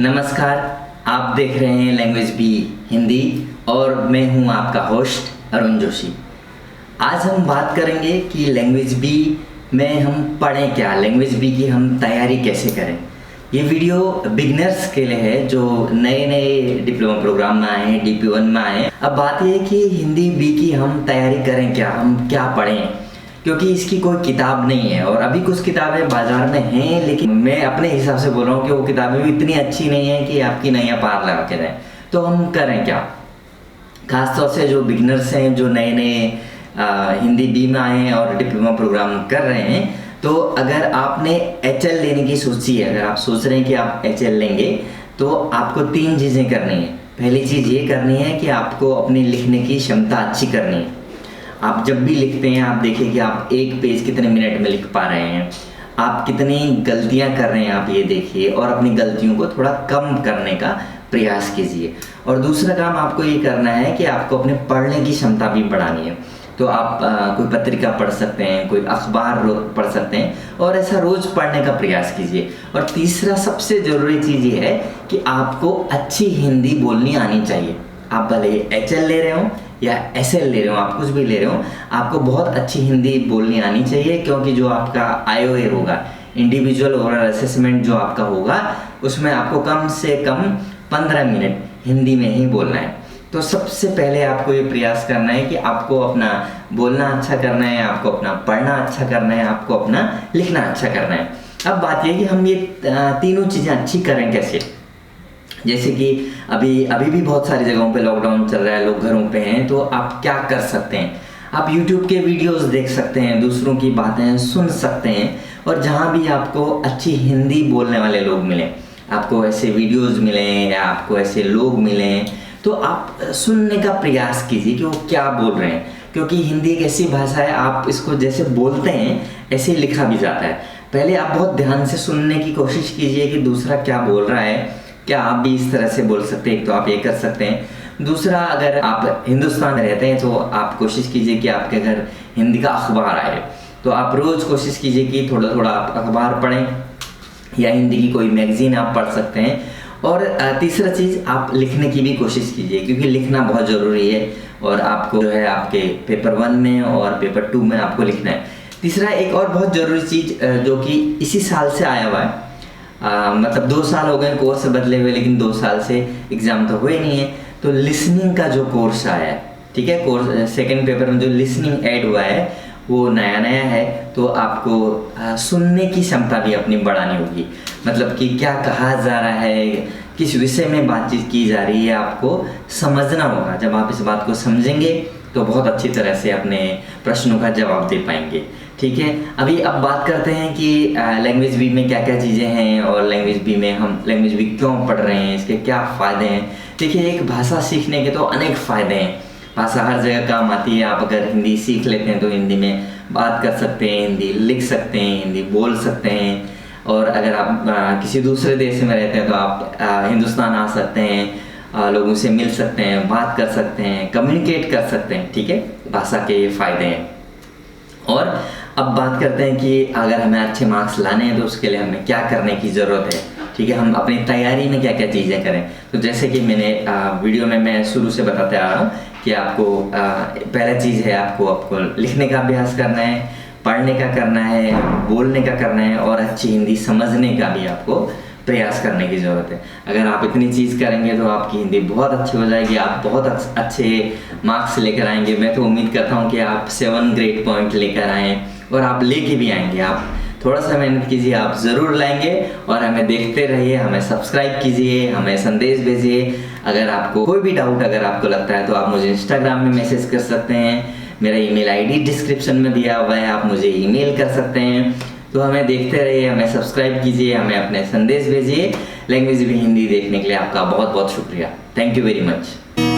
नमस्कार, आप देख रहे हैं लैंग्वेज बी हिंदी और मैं हूं आपका होस्ट अरुण जोशी। आज हम बात करेंगे कि लैंग्वेज बी में हम पढ़ें क्या, लैंग्वेज बी की हम तैयारी कैसे करें। ये वीडियो बिगनर्स के लिए है जो नए नए डिप्लोमा प्रोग्राम में आए हैं, DP1 में आए हैं। अब बात ये है कि हिंदी बी की हम तैयारी करें क्या, हम क्या पढ़ें, क्योंकि इसकी कोई किताब नहीं है। और अभी कुछ किताबें बाजार में हैं, लेकिन मैं अपने हिसाब से बोल रहा हूँ कि वो किताबें भी इतनी अच्छी नहीं है कि आपकी नैया पार लगा के दें। तो हम करें क्या, खासतौर से जो बिगनर्स हैं, जो नए नए हिंदी बी में आए हैं और डिप्लोमा प्रोग्राम कर रहे हैं। तो अगर आपने HL लेने की सोची है, अगर आप सोच रहे हैं कि आप HL लेंगे, तो आपको 3 चीज़ें करनी है। पहली चीज़ ये करनी है कि आपको अपनी लिखने की क्षमता अच्छी करनी है। आप जब भी लिखते हैं आप देखिए कि आप एक पेज कितने मिनट में लिख पा रहे हैं, आप कितनी गलतियां कर रहे हैं, आप ये देखिए और अपनी गलतियों को थोड़ा कम करने का प्रयास कीजिए। और दूसरा काम आपको ये करना है कि आपको अपने पढ़ने की क्षमता भी बढ़ानी है। तो आप कोई पत्रिका पढ़ सकते हैं, कोई अखबार पढ़ सकते हैं और ऐसा रोज़ पढ़ने का प्रयास कीजिए। और तीसरा सबसे ज़रूरी चीज़ ये है कि आपको अच्छी हिंदी बोलनी आनी चाहिए। आप भले HL ले रहे हो या SL ले रहे हो, आप कुछ भी ले रहे हो, आपको बहुत अच्छी हिंदी बोलनी आनी चाहिए। क्योंकि जो आपका IOA होगा, इंडिविजुअल ओरल असेसमेंट जो आपका होगा, उसमें आपको कम से कम 15 मिनट हिंदी में ही बोलना है। तो सबसे पहले आपको ये प्रयास करना है कि आपको अपना बोलना अच्छा करना है, आपको अपना पढ़ना अच्छा करना है, आपको अपना लिखना अच्छा करना है। अब बात यह कि हम ये तीनों चीज़ें अच्छी करें कैसे। जैसे कि अभी भी बहुत सारी जगहों पे लॉकडाउन चल रहा है, लोग घरों पे हैं, तो आप क्या कर सकते हैं, आप YouTube के वीडियोस देख सकते हैं, दूसरों की बातें सुन सकते हैं। और जहाँ भी आपको अच्छी हिंदी बोलने वाले लोग मिलें, आपको ऐसे वीडियोस मिलें या आपको ऐसे लोग मिलें, तो आप सुनने का प्रयास कीजिए कि वो क्या बोल रहे हैं। क्योंकि हिंदी एक ऐसी भाषा है, आप इसको जैसे बोलते हैं ऐसे लिखा भी जाता है। पहले आप बहुत ध्यान से सुनने की कोशिश कीजिए कि दूसरा क्या बोल रहा है, क्या आप भी इस तरह से बोल सकते हैं, तो आप ये कर सकते हैं। दूसरा, अगर आप हिंदुस्तान में रहते हैं तो आप कोशिश कीजिए कि आपके घर हिंदी का अखबार आए। तो आप रोज़ कोशिश कीजिए कि थोड़ा थोड़ा आप अखबार पढ़ें या हिंदी की कोई मैगज़ीन आप पढ़ सकते हैं। और तीसरा चीज़, आप लिखने की भी कोशिश कीजिए, क्योंकि लिखना बहुत ज़रूरी है। और आपको जो है आपके पेपर 1 में और पेपर 2 में आपको लिखना है। तीसरा, एक और बहुत ज़रूरी चीज़ जो कि इसी साल से आया हुआ है, मतलब 2 साल हो गए कोर्स बदले हुए, लेकिन 2 साल से एग्ज़ाम तो हुए नहीं है। तो लिसनिंग का जो कोर्स आया है, ठीक है, कोर्स सेकंड पेपर में जो लिसनिंग ऐड हुआ है वो नया है। तो आपको सुनने की क्षमता भी अपनी बढ़ानी होगी, मतलब कि क्या कहा जा रहा है, किस विषय में बातचीत की जा रही है, आपको समझना होगा। जब आप इस बात को समझेंगे तो बहुत अच्छी तरह से अपने प्रश्नों का जवाब दे पाएंगे, ठीक है। अभी अब बात करते हैं कि लैंग्वेज बी में क्या क्या चीज़ें हैं और लैंग्वेज बी में हम लैंग्वेज बी क्यों पढ़ रहे हैं, इसके क्या फ़ायदे हैं। देखिए, एक भाषा सीखने के तो अनेक फ़ायदे हैं। भाषा हर जगह काम आती है। आप अगर हिंदी सीख लेते हैं तो हिंदी में बात कर सकते हैं, हिंदी लिख सकते हैं, हिंदी बोल सकते हैं। और अगर आप किसी दूसरे देश में रहते हैं तो आप हिंदुस्तान आ सकते हैं, लोगों से मिल सकते हैं, बात कर सकते हैं, कम्युनिकेट कर सकते हैं, ठीक है। भाषा के ये फ़ायदे हैं। और अब बात करते हैं कि अगर हमें अच्छे मार्क्स लाने हैं तो उसके लिए हमें क्या करने की ज़रूरत है, ठीक है। हम अपनी तैयारी में क्या क्या चीज़ें करें। तो जैसे कि मैंने वीडियो में मैं शुरू से बताते आ रहा हूँ कि आपको पहला चीज़ है, आपको लिखने का अभ्यास करना है, पढ़ने का करना है, बोलने का करना है और अच्छी हिंदी समझने का भी आपको प्रयास करने की ज़रूरत है। अगर आप इतनी चीज़ करेंगे तो आपकी हिंदी बहुत अच्छी हो जाएगी, आप बहुत अच्छे मार्क्स लेकर आएंगे। मैं तो उम्मीद करता हूँ कि आप 7 ग्रेड पॉइंट लेकर आएँ और आप लेके भी आएंगे। आप थोड़ा सा मेहनत कीजिए, आप ज़रूर लाएंगे। और हमें देखते रहिए, हमें सब्सक्राइब कीजिए, हमें संदेश भेजिए। अगर आपको कोई भी डाउट अगर आपको लगता है तो आप मुझे इंस्टाग्राम में मैसेज कर सकते हैं। मेरा ईमेल ID डिस्क्रिप्शन में दिया हुआ है, आप मुझे ईमेल कर सकते हैं। तो हमें देखते रहिए, हमें सब्सक्राइब कीजिए, हमें अपने संदेश भेजिए। लैंग्वेज भी हिंदी देखने के लिए आपका बहुत बहुत शुक्रिया। Thank you very much.